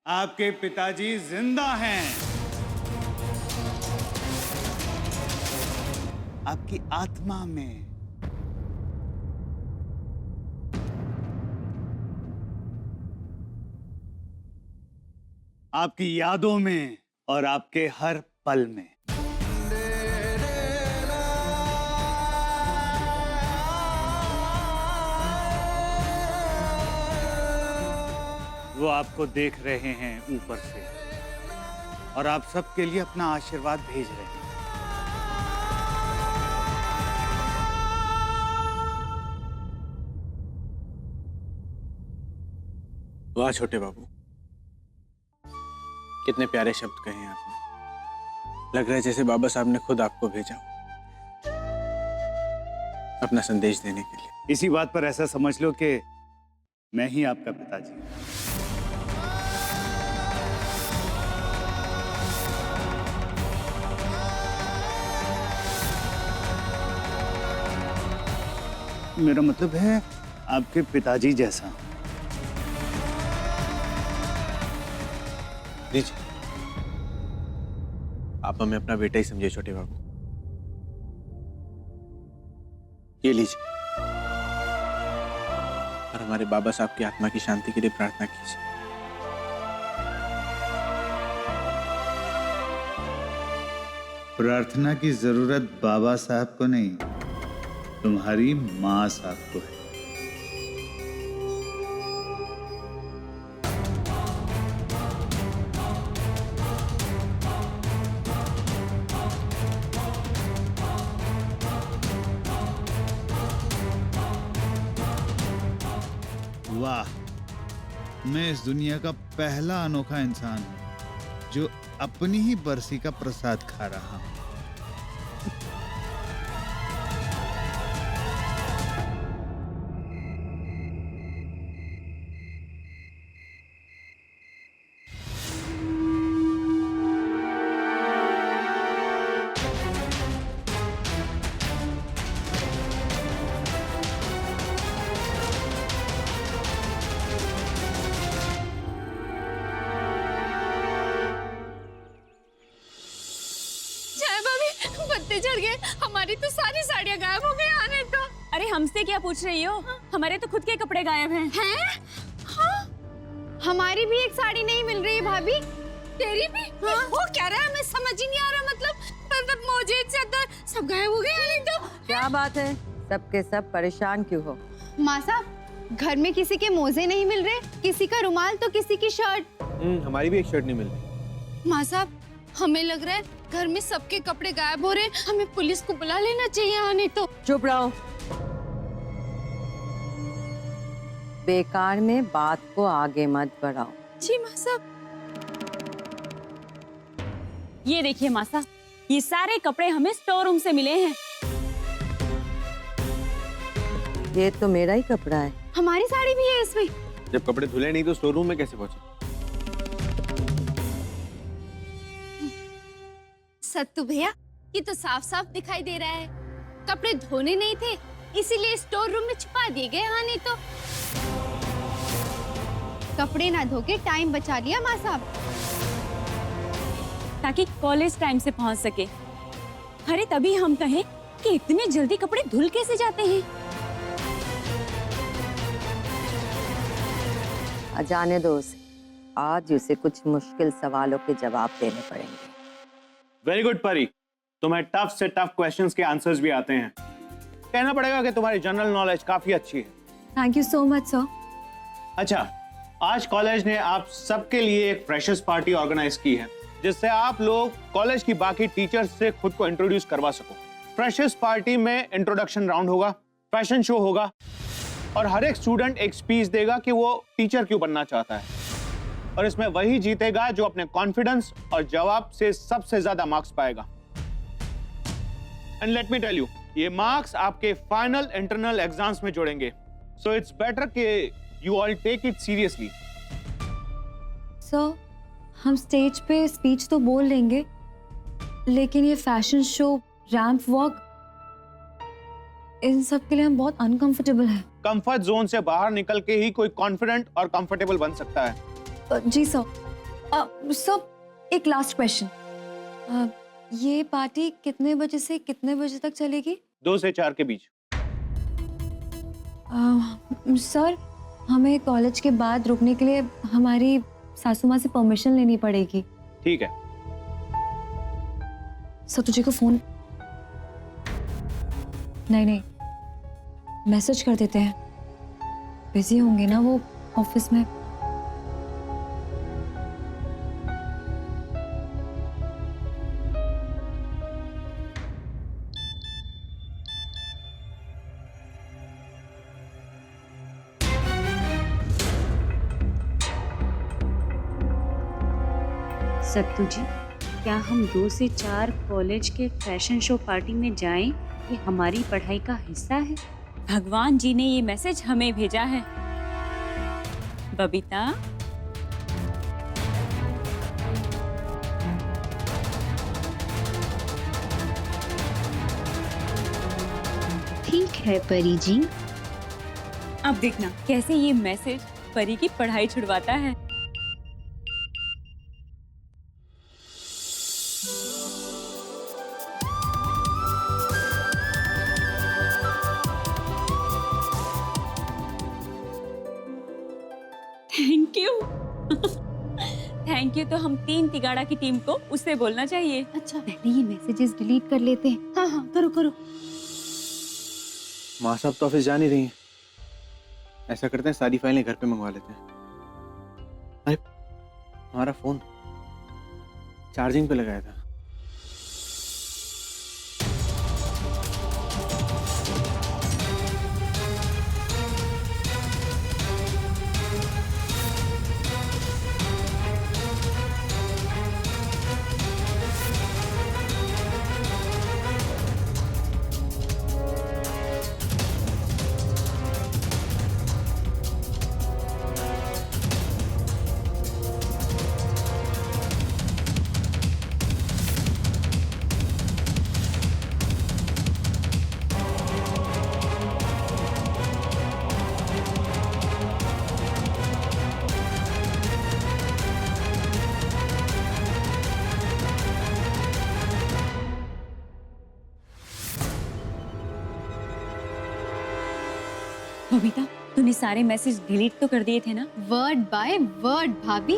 आपके पिताजी जिंदा हैं। आपकी आत्मा में। आपकी यादों में और आपके हर पल में। वो आपको देख रहे हैं ऊपर से और आप सबके लिए अपना आशीर्वाद भेज रहे हैं। वाह छोटे बाबू, कितने प्यारे शब्द कहे हैं आपने। लग रहा है जैसे बाबा साहब ने खुद आपको भेजा अपना संदेश देने के लिए। इसी बात पर ऐसा समझ लो कि मैं ही आपका पिताजी हूं। मेरा मतलब है आपके पिताजी जैसा। लीजिए, आप हमें अपना बेटा ही समझे छोटे बाबू। ये लीजिए और हमारे बाबा साहब की आत्मा की शांति के लिए प्रार्थना कीजिए। प्रार्थना की जरूरत बाबा साहब को नहीं, तुम्हारी माँ साहब को है। वाह, मैं इस दुनिया का पहला अनोखा इंसान हूं जो अपनी ही बरसी का प्रसाद खा रहा हूं। पत्ते झड़ गए, हमारी तो सारी साड़ियाँ गायब हो गई आने तो। अरे हमसे क्या पूछ रही हो? हमारे तो खुद के कपड़े गायब हैं। हैं? हाँ? हमारी भी एक साड़ी नहीं मिल रही भाभी। तेरी भी? हाँ? वो क्या रहा है, हमें समझ ही नहीं आ रहा। मतलब मोजे चादर सब गायब हो गए आने तो। क्या बात है, सबके सब परेशान क्यों हो? माँ साहब, घर में किसी के मोजे नहीं मिल रहे, किसी का रुमाल तो किसी की शर्ट। हमारी भी एक शर्ट नहीं मिल रही। माँ साहब, हमें लग रहा है घर में सबके कपड़े गायब हो रहे हैं, हमें पुलिस को बुला लेना चाहिए आने तो। चुप रहो, बेकार में बात को आगे मत बढ़ाओ। जी माँ साहब। ये देखिए माँ साहब, ये सारे कपड़े हमें स्टोर रूम से मिले हैं। ये तो मेरा ही कपड़ा है। हमारी साड़ी भी है इसमें। जब कपड़े धुले नहीं तो स्टोर रूम में कैसे पहुंचे? सत्तू भैया, ये तो साफ साफ दिखाई दे रहा है कपड़े धोने नहीं थे, इसीलिए स्टोर रूम में छुपा दिए गए। हाँ नहीं तो कपड़े ना धो के टाइम बचा लिया माँ साहब, ताकि कॉलेज टाइम से पहुंच सके। अरे तभी हम कहें कि इतने जल्दी कपड़े धुल कैसे जाते हैं। जाने दो उसे, आज उसे कुछ मुश्किल सवालों के जवाब देने पड़ेंगे। वेरी गुड परी, तुम्हें टफ से टफ क्वेश्चंस के आंसर्स भी आते हैं। कहना पड़ेगा कि तुम्हारी जनरल नॉलेज काफी अच्छी है। Thank you so much sir. अच्छा, आज कॉलेज ने आप सबके लिए एक फ्रेशर्स पार्टी ऑर्गेनाइज की है, जिससे आप लोग कॉलेज की बाकी टीचर्स से खुद को इंट्रोड्यूस करवा सको। फ्रेशर्स पार्टी में इंट्रोडक्शन राउंड होगा, फैशन शो होगा और हर एक स्टूडेंट एक स्पीच देगा कि वो टीचर क्यों बनना चाहता है, और इसमें वही जीतेगा जो अपने कॉन्फिडेंस और जवाब से सबसे ज्यादा मार्क्स पाएगा। And let me tell you, ये मार्क्स आपके फाइनल इंटरनल एग्जाम्स में जोड़ेंगे, सो इट्स बेटर कि you all take it seriously. Sir, हम स्टेज पे स्पीच तो बोल लेंगे, लेकिन ये फैशन शो, रैंप वॉक, इन सब के लिए हम बहुत अनकंफर्टेबल हैं। कंफर्ट जोन से बाहर निकल के ही कोई कॉन्फिडेंट और कंफर्टेबल बन सकता है। जी सर। सर एक लास्ट क्वेश्चन, ये पार्टी कितने बजे से कितने बजे तक चलेगी? 2 से 4 के बीच। सर हमें कॉलेज के बाद रुकने के लिए हमारी सासू माँ से परमिशन लेनी पड़ेगी। ठीक है। सर तुझे को फोन नहीं मैसेज कर देते हैं, बिजी होंगे ना वो ऑफिस में। सत्तू जी, क्या हम 2 से 4 कॉलेज के फैशन शो पार्टी में जाएं? ये हमारी पढ़ाई का हिस्सा है। भगवान जी ने ये मैसेज हमें भेजा है। बबीता, ठीक है परी जी। अब देखना कैसे ये मैसेज परी की पढ़ाई छुड़वाता है। Thank you. थैंक यू तो हम 3 तिगाड़ा की टीम को उससे बोलना चाहिए। अच्छा पहले ये मैसेजेस डिलीट कर लेते हैं। हाँ हाँ करो करो। माँ साहब तो ऑफिस जा नहीं रही हैं। ऐसा करते हैं सारी फाइलें घर पे मंगवा लेते हैं। अरे हमारा फोन चार्जिंग पे लगाया था। बबीता, तूने सारे मैसेज डिलीट तो कर दिए थे ना? वर्ड बाय वर्ड भाभी।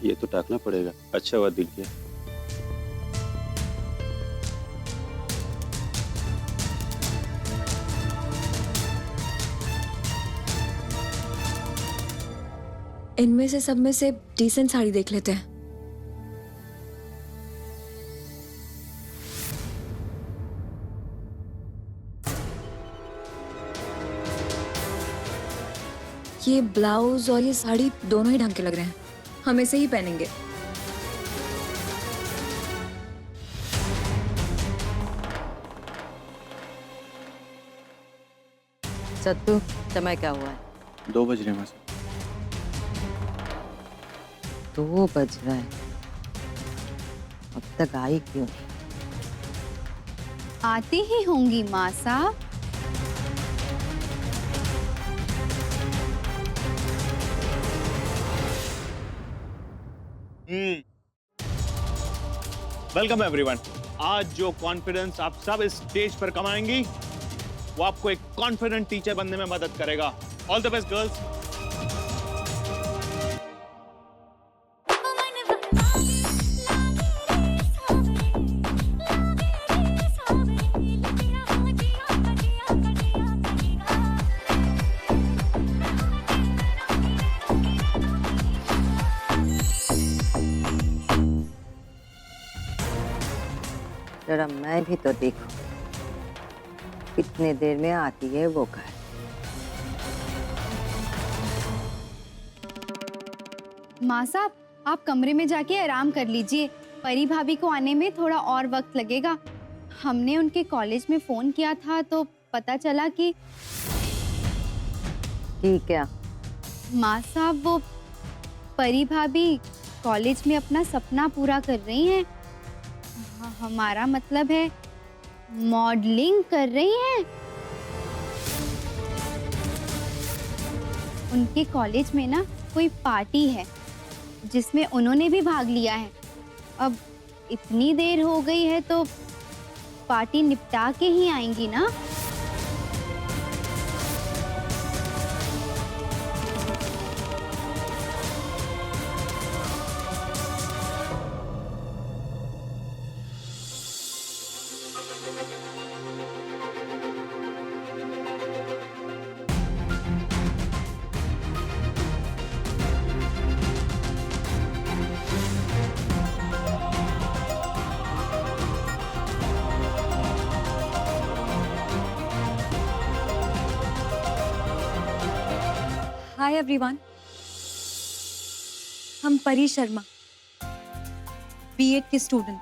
ये तो टाकना पड़ेगा। अच्छा हुआ दिल किया। इनमें से सब में से डिसेंट साड़ी देख लेते हैं। ये ब्लाउज और ये साड़ी दोनों ही ढंग के लग रहे हैं, हम इसे ही पहनेंगे। सत्तू, समय क्या हुआ है? 2 बज रहे हैं माँ साहब। 2 बज रहा है, अब तक आई क्यों नहीं? आती ही होंगी माँ साहब। Welcome everyone. आज जो कॉन्फिडेंस आप सब इस स्टेज पर कमाएंगी वो आपको एक कॉन्फिडेंट टीचर बनने में मदद करेगा। All the best girls. जरा मैं भी तो देखूं कितने देर में आती है वो घर। माँ साहब आप कमरे में जाके आराम कर लीजिए। परी भाभी को आने में थोड़ा और वक्त लगेगा। हमने उनके कॉलेज में फोन किया था तो पता चला कि क्या? माँ साहब वो परी भाभी कॉलेज में अपना सपना पूरा कर रही हैं। हमारा मतलब है मॉडलिंग कर रही हैं। उनके कॉलेज में ना कोई पार्टी है जिसमें उन्होंने भी भाग लिया है। अब इतनी देर हो गई है तो पार्टी निपटा के ही आएंगी ना। हाय एवरीवन, हम परी शर्मा बीएड के स्टूडेंट,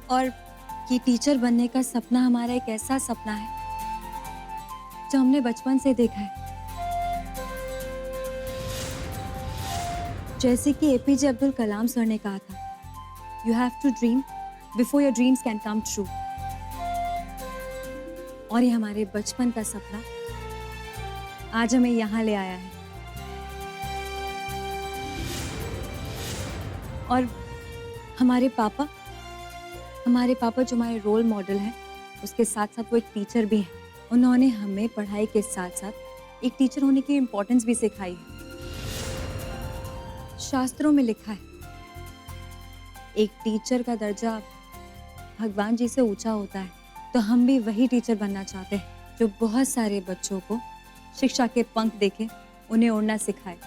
और ये टीचर बनने का सपना हमारा एक ऐसा सपना है जो हमने बचपन से देखा है। जैसे कि एपीजे अब्दुल कलाम सर ने कहा था, you have to dream before your dreams can come true. और ये हमारे बचपन का सपना आज हमें यहाँ ले आया है। और हमारे पापा जो हमारे रोल मॉडल हैं, उसके साथ साथ वो एक टीचर भी हैं। उन्होंने हमें पढ़ाई के साथ साथ एक टीचर होने की इम्पोर्टेंस भी सिखाई है। शास्त्रों में लिखा है, एक टीचर का दर्जा भगवान जी से ऊंचा होता है। तो हम भी वही टीचर बनना चाहते हैं जो बहुत सारे बच्चों को शिक्षा के पंख देके उन्हें उड़ना सिखाए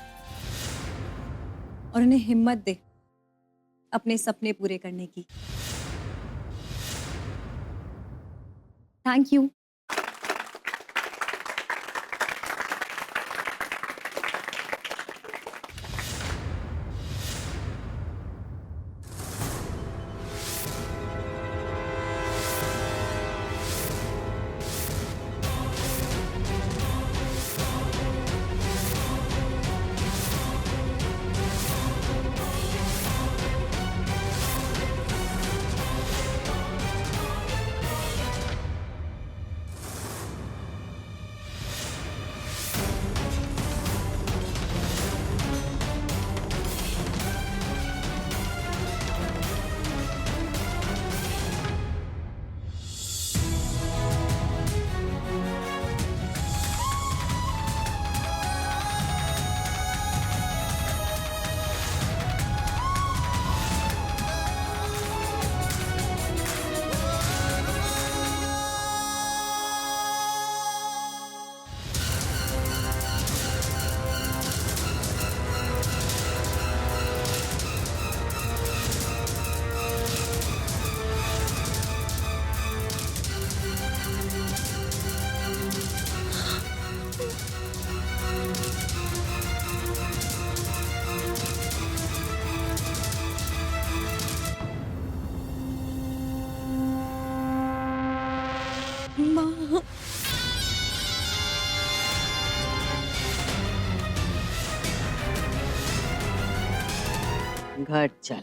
और उन्हें हिम्मत दे अपने सपने पूरे करने की। Thank you. घर चल।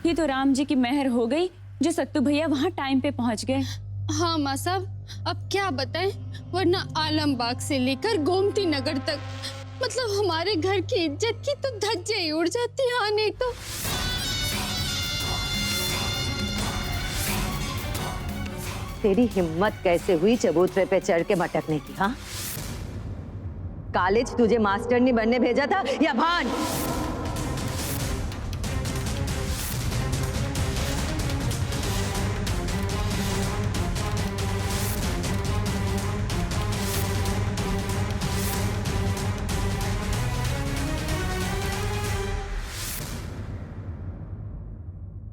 ये तो राम जी की मेहर हो गई जो सत्तू भैया वहाँ टाइम पे पहुँच गए। हाँ माँ साहब, अब क्या बताएं, वरना आलमबाग से लेकर गोमती नगर तक, मतलब हमारे घर की इज्जत की तो धज्जे ही उड़ जाती। हाँ नहीं तो तेरी हिम्मत कैसे हुई चबूतरे पे चढ़ के मटकने की? हाँ, कॉलेज तुझे मास्टरनी बनने भेजा था या भान?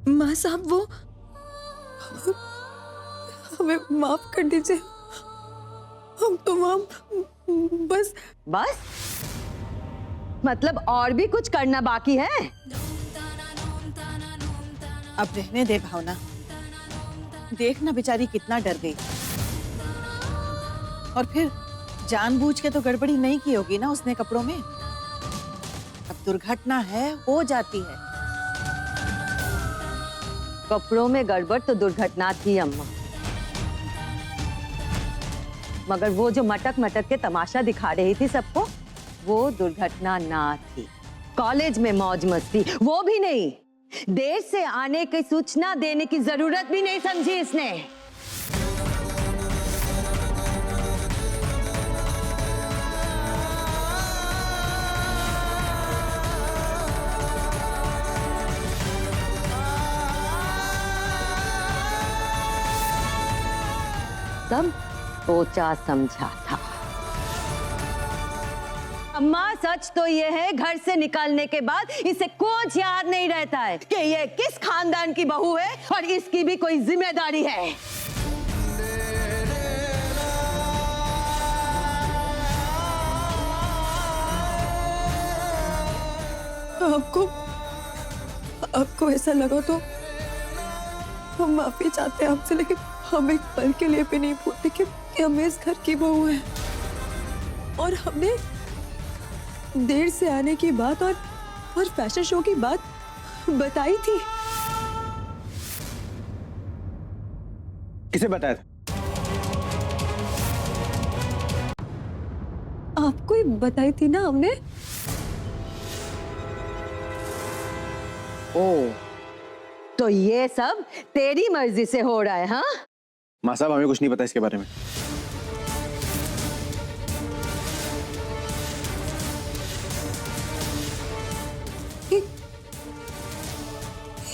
माँ साहब, वो हमें माफ कर दीजिए। हम तो बस मतलब और भी कुछ करना बाकी है? अब रहने दे भावना, देखना बेचारी कितना डर गई। और फिर जानबूझ के तो गड़बड़ी नहीं की होगी ना उसने कपड़ों में। अब दुर्घटना है, हो जाती है। कपड़ों में गड़बड़ तो दुर्घटना थी अम्मा, मगर वो जो मटक मटक के तमाशा दिखा रही थी सबको, वो दुर्घटना ना थी। कॉलेज में मौज मस्ती वो भी नहीं, देर से आने की सूचना देने की जरूरत भी नहीं समझी इसने। सब सोचा समझा था। अम्मा सच तो ये है, घर से निकलने के बाद इसे कुछ याद नहीं रहता है कि ये किस खानदान की बहू है और इसकी भी कोई जिम्मेदारी है। आपको ऐसा लगा तो हम माफी चाहते हैं आपसे, लेकिन हम एक पल के लिए भी नहीं भूलते कि हम इस घर की बहू हैं। और हमने देर से आने की बात और फैशन शो की बात बताई थी। किसे बताया था? आपको ही बताई थी ना हमने। ओ, तो ये सब तेरी मर्जी से हो रहा है? हाँ माँ साहब, हमें कुछ नहीं पता इसके बारे में।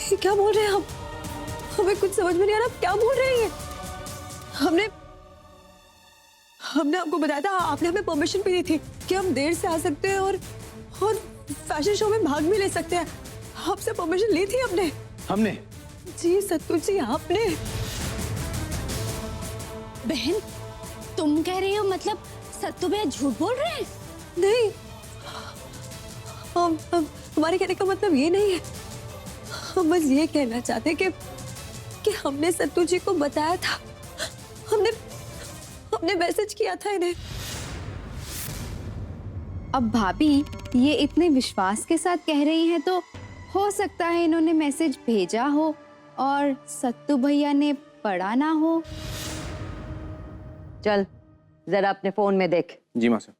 ये क्या बोल रहे हैं आप? हमें कुछ समझ में नहीं आ रहा, आप क्या बोल रही हैं? हमने आपको बताया था, आपने हमें परमिशन भी दी थी कि हम देर से आ सकते हैं और फैशन शो में भाग भी ले सकते हैं। आपसे परमिशन ली थी हमने। जी सत्तू जी, आपने। बहन, तुम कह रही हो मतलब सत्तू भैया झूठ बोल रहे हैं? नहीं, हमारे कहने का मतलब ये नहीं है। हम बस ये कहना चाहते कि हमने सत्तू जी को बताया था, हमने मैसेज किया था इन्हें। अब भाभी ये इतने विश्वास के साथ कह रही हैं तो हो सकता है इन्होंने मैसेज भेजा हो और सत्तू भैया ने पढ़ा ना हो। चल जरा अपने फोन में देख। जी माँ साहब।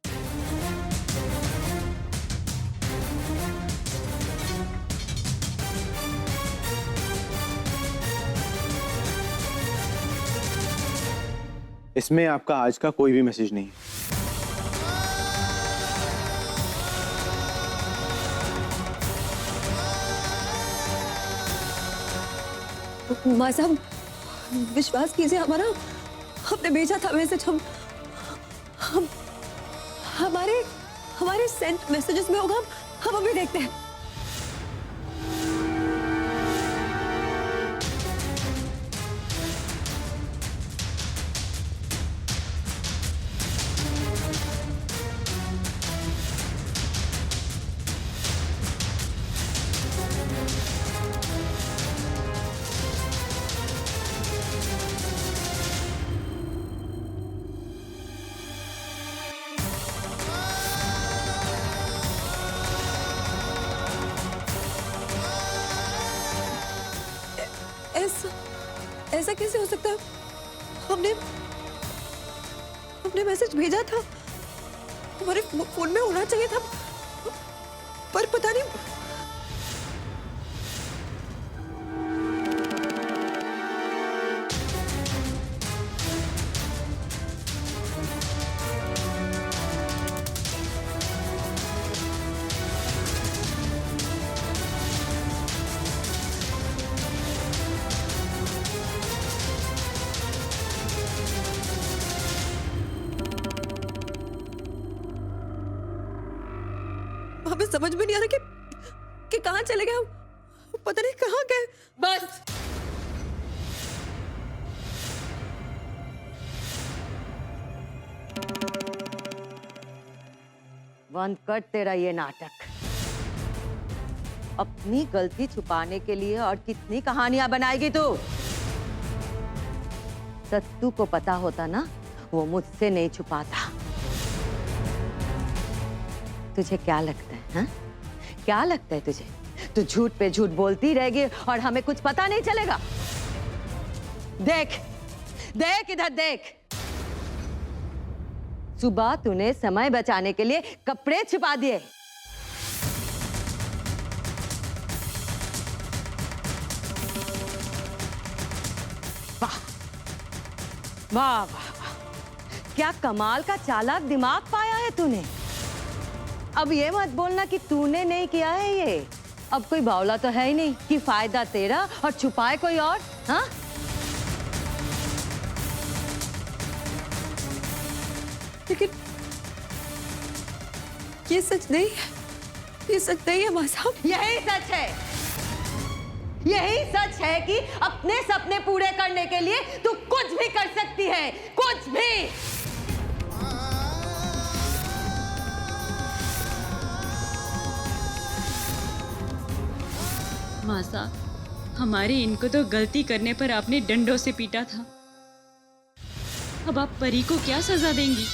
इसमें आपका आज का कोई भी मैसेज नहीं है। माँ साहब, विश्वास कीजिए हमारा, हमने भेजा था मैसेज। हम हमारे सेंट मैसेजेस में होगा। हम अभी देखते हैं। ऐसा कैसे हो सकता है? हमने मैसेज भेजा था, हमारे फोन में होना चाहिए था, पर पता नहीं। हमें समझ में नहीं आ रहा कि कहाँ चले गए हम, पता नहीं कहाँ गए। बस बंद कर तेरा ये नाटक। अपनी गलती छुपाने के लिए और कितनी कहानियां बनाएगी तू? सत्तू को पता होता ना, वो मुझसे नहीं छुपाता। तुझे क्या लगता है, हाँ? क्या लगता है तुझे? तू झूठ पे झूठ बोलती रहेगी और हमें कुछ पता नहीं चलेगा। देख, देख इधर देख। सुबह तूने समय बचाने के लिए कपड़े छिपा दिए। वाह वाह वाह वाह, क्या कमाल का चालाक दिमाग पाया है तूने। अब ये मत बोलना कि तूने नहीं किया है ये। अब कोई बावला तो है ही नहीं कि फायदा तेरा और छुपाए कोई और, हाँ? लेकिन ये सच नहीं है, ये सच नहीं है माँ साहब। यही सच है, यही सच है कि अपने सपने पूरे करने के लिए तू कुछ भी कर सकती है, कुछ भी। मासा, हमारे इनको तो गलती करने पर आपने डंडों से पीटा था। अब आप परी को क्या सजा देंगी?